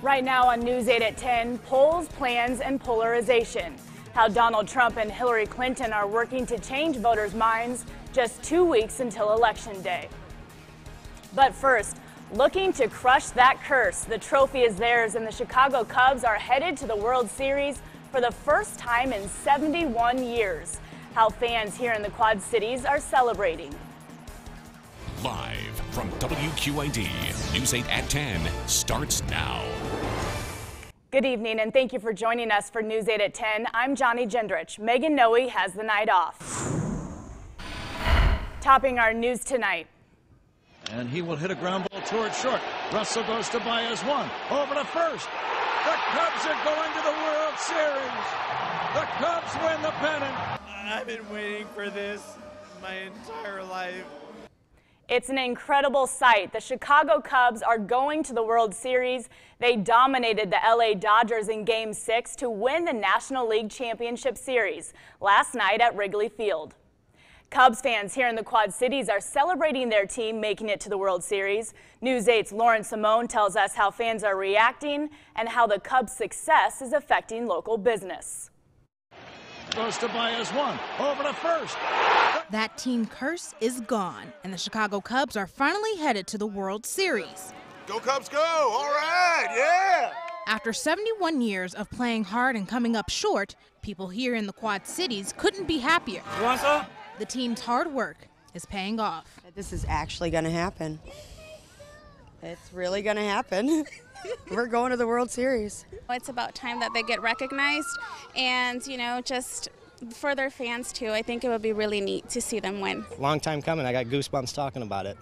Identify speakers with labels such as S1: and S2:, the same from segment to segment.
S1: Right now on News 8 at 10, polls, plans, and polarization. How Donald Trump and Hillary Clinton are working to change voters' minds just 2 weeks until Election Day. But first, looking to crush that curse, the trophy is theirs, and the Chicago Cubs are headed to the World Series for the first time in 71 years. How fans here in the Quad Cities are celebrating.
S2: Live from WQAD, News 8 at 10 starts now.
S1: Good evening, and thank you for joining us for News 8 at 10. I'm Johnny Gendrich. Megan Noe has the night off. Topping our news tonight.
S3: And he will hit a ground ball toward short. Russell goes to Baez one. Over to first. The Cubs are going to the World Series. The Cubs win the pennant.
S4: I've been waiting for this my entire life.
S1: It's an incredible sight. The Chicago Cubs are going to the World Series. They dominated the LA Dodgers in Game 6 to win the National League Championship Series last night at Wrigley Field. Cubs fans here in the Quad Cities are celebrating their team making it to the World Series. News 8's Lauren Simone tells us how fans are reacting and how the Cubs' success is affecting local business.
S3: Goes to Baez one. Over to first.
S5: That team curse is gone, and the Chicago Cubs are finally headed to the World Series.
S6: Go Cubs go! All right, yeah!
S5: After 71 years of playing hard and coming up short, people here in the Quad Cities couldn't be happier.
S4: You want some?
S5: The team's hard work is paying off.
S7: This is actually going to happen. It's really going to happen. We're going to the World Series.
S8: It's about time that they get recognized, and just for their fans too. I think it would be really neat to see them win.
S9: Long time coming. I got goosebumps talking about it.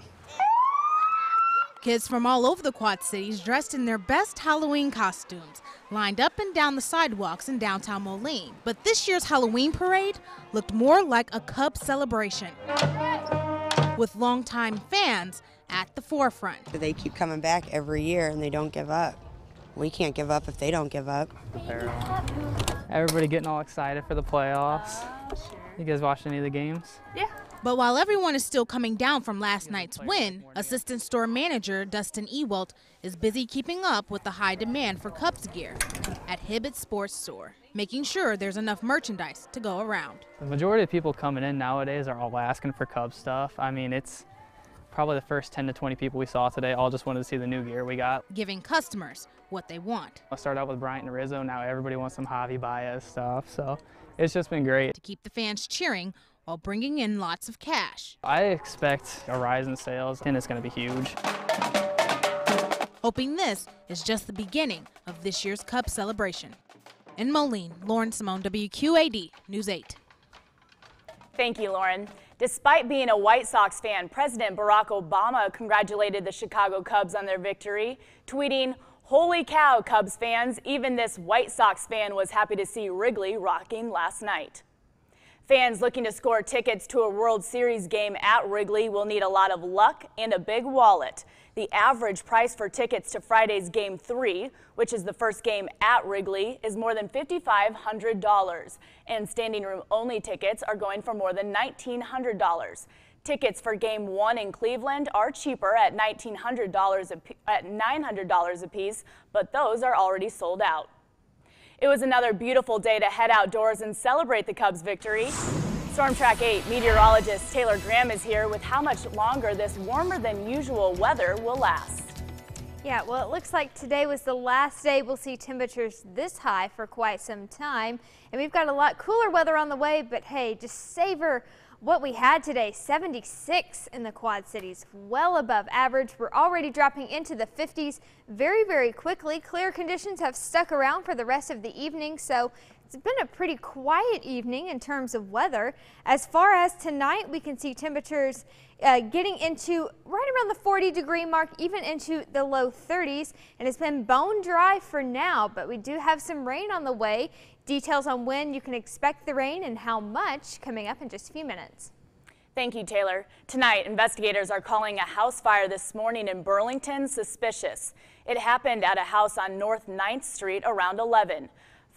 S5: Kids from all over the Quad Cities dressed in their best Halloween costumes, lined up and down the sidewalks in downtown Moline. But this year's Halloween parade looked more like a Cubs celebration, with longtime fans at the forefront.
S7: They keep coming back every year and they don't give up. We can't give up if they don't give up.
S10: Everybody getting all excited for the playoffs. You guys watch any of the games?
S1: Yeah.
S5: But while everyone is still coming down from last night's win, assistant store manager Dustin Ewalt is busy keeping up with the high demand for Cubs gear at Hibbett Sports Store, making sure there's enough merchandise to go around.
S10: The majority of people coming in nowadays are all asking for Cubs stuff. I mean, it's probably the first 10 to 20 people we saw today all just wanted to see the new gear we got.
S5: Giving customers what they want.
S10: I started out with Bryant and Rizzo. Now everybody wants some Javi Baez stuff, so it's just been great.
S5: To keep the fans cheering while bringing in lots of cash.
S10: I expect a rise in sales, and it's going to be huge.
S5: Hoping this is just the beginning of this year's Cubs celebration. In Moline, Lauren Simone, WQAD News 8.
S1: Thank you, Lauren. Despite being a White Sox fan, President Barack Obama congratulated the Chicago Cubs on their victory, tweeting, "Holy cow, Cubs fans, even this White Sox fan was happy to see Wrigley rocking last night." Fans looking to score tickets to a World Series game at Wrigley will need a lot of luck and a big wallet. The average price for tickets to Friday's Game 3, which is the first game at Wrigley, is more than $5,500, and standing room only tickets are going for more than $1,900. Tickets for Game 1 in Cleveland are cheaper at $900 apiece, but those are already sold out. It was another beautiful day to head outdoors and celebrate the Cubs' victory. Storm Track 8 meteorologist Taylor Graham is here with how much longer this warmer than usual weather will last.
S11: Yeah, well, it looks like today was the last day we'll see temperatures this high for quite some time. And we've got a lot cooler weather on the way, but hey, just savor what we had today. 76 in the Quad Cities, well above average. We're already dropping into the 50s very, very quickly. Clear conditions have stuck around for the rest of the evening, so it's been a pretty quiet evening in terms of weather. As far as tonight, we can see temperatures getting into right around the 40-degree mark, even into the low 30s, and it's been bone dry for now, but we do have some rain on the way. Details on when you can expect the rain and how much coming up in just a few minutes.
S1: Thank you, Taylor. Tonight, investigators are calling a house fire this morning in Burlington suspicious. It happened at a house on North 9th Street around 11.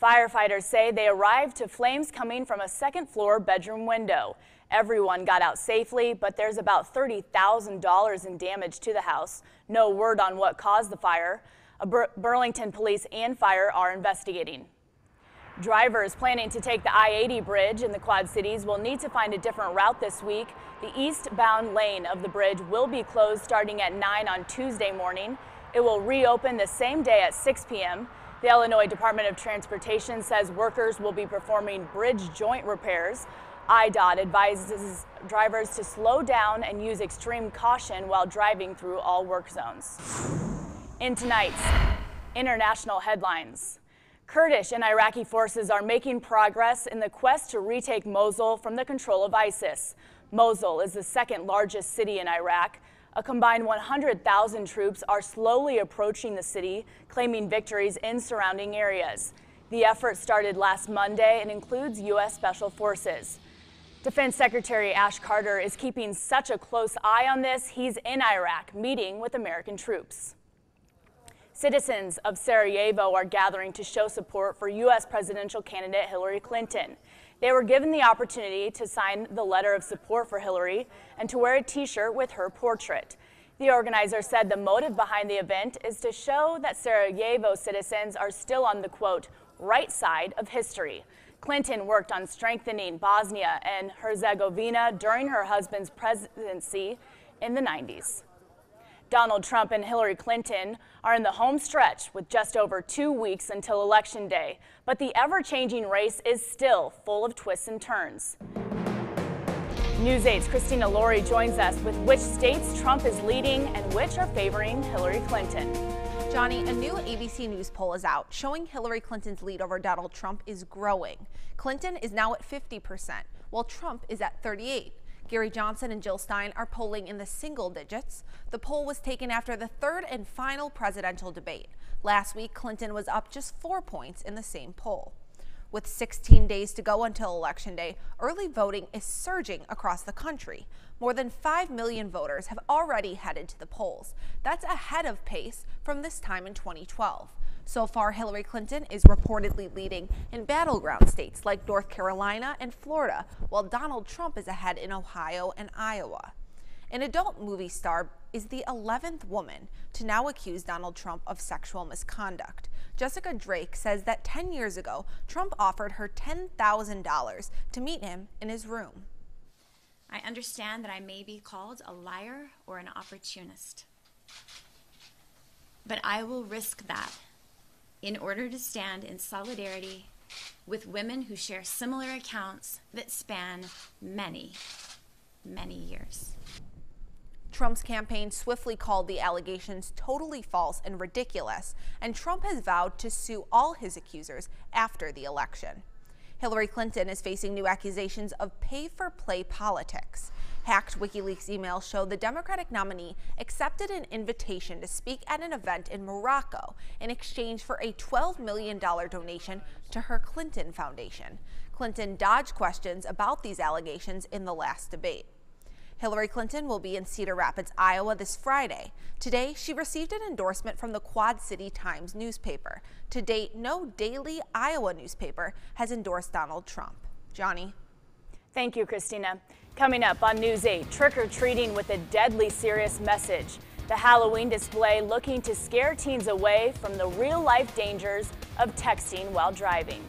S1: Firefighters say they arrived to flames coming from a second-floor bedroom window. Everyone got out safely, but there's about $30,000 in damage to the house. No word on what caused the fire. Burlington police and fire are investigating. Drivers planning to take the I-80 bridge in the Quad Cities will need to find a different route this week. The eastbound lane of the bridge will be closed starting at 9 on Tuesday morning. It will reopen the same day at 6 p.m. The Illinois Department of Transportation says workers will be performing bridge joint repairs. IDOT advises drivers to slow down and use extreme caution while driving through all work zones. In tonight's international headlines, Kurdish and Iraqi forces are making progress in the quest to retake Mosul from the control of ISIS. Mosul is the second largest city in Iraq. A combined 100,000 troops are slowly approaching the city, claiming victories in surrounding areas. The effort started last Monday and includes U.S. Special Forces. Defense Secretary Ash Carter is keeping such a close eye on this. He's in Iraq, meeting with American troops. Citizens of Sarajevo are gathering to show support for U.S. presidential candidate Hillary Clinton. They were given the opportunity to sign the letter of support for Hillary and to wear a t-shirt with her portrait. The organizer said the motive behind the event is to show that Sarajevo citizens are still on the, quote, right side of history. Clinton worked on strengthening Bosnia and Herzegovina during her husband's presidency in the 90s. Donald Trump and Hillary Clinton are in the home stretch with just over 2 weeks until Election Day, but the ever-changing race is still full of twists and turns. News 8's Christina Laurie joins us with which states Trump is leading and which are favoring Hillary Clinton.
S12: Johnny, a new ABC News poll is out showing Hillary Clinton's lead over Donald Trump is growing. Clinton is now at 50%, while Trump is at 38%. Gary Johnson and Jill Stein are polling in the single digits. The poll was taken after the third and final presidential debate. Last week, Clinton was up just 4 points in the same poll. With 16 days to go until Election Day, early voting is surging across the country. More than 5 million voters have already headed to the polls. That's ahead of pace from this time in 2012. So far, Hillary Clinton is reportedly leading in battleground states like North Carolina and Florida, while Donald Trump is ahead in Ohio and Iowa. An adult movie star is the 11th woman to now accuse Donald Trump of sexual misconduct. Jessica Drake says that 10 years ago, Trump offered her $10,000 to meet him in his room.
S13: I understand that I may be called a liar or an opportunist, but I will risk that in order to stand in solidarity with women who share similar accounts that span many, many years.
S12: Trump's campaign swiftly called the allegations totally false and ridiculous, and Trump has vowed to sue all his accusers after the election. Hillary Clinton is facing new accusations of pay-for-play politics. Hacked WikiLeaks emails show the Democratic nominee accepted an invitation to speak at an event in Morocco in exchange for a $12 million donation to her Clinton Foundation. Clinton dodged questions about these allegations in the last debate. Hillary Clinton will be in Cedar Rapids, Iowa this Friday. Today, she received an endorsement from the Quad City Times newspaper. To date, no daily Iowa newspaper has endorsed Donald Trump. Johnny.
S1: Thank you, Christina. Coming up on News 8, trick-or-treating with a deadly serious message. The Halloween display looking to scare teens away from the real-life dangers of texting while driving.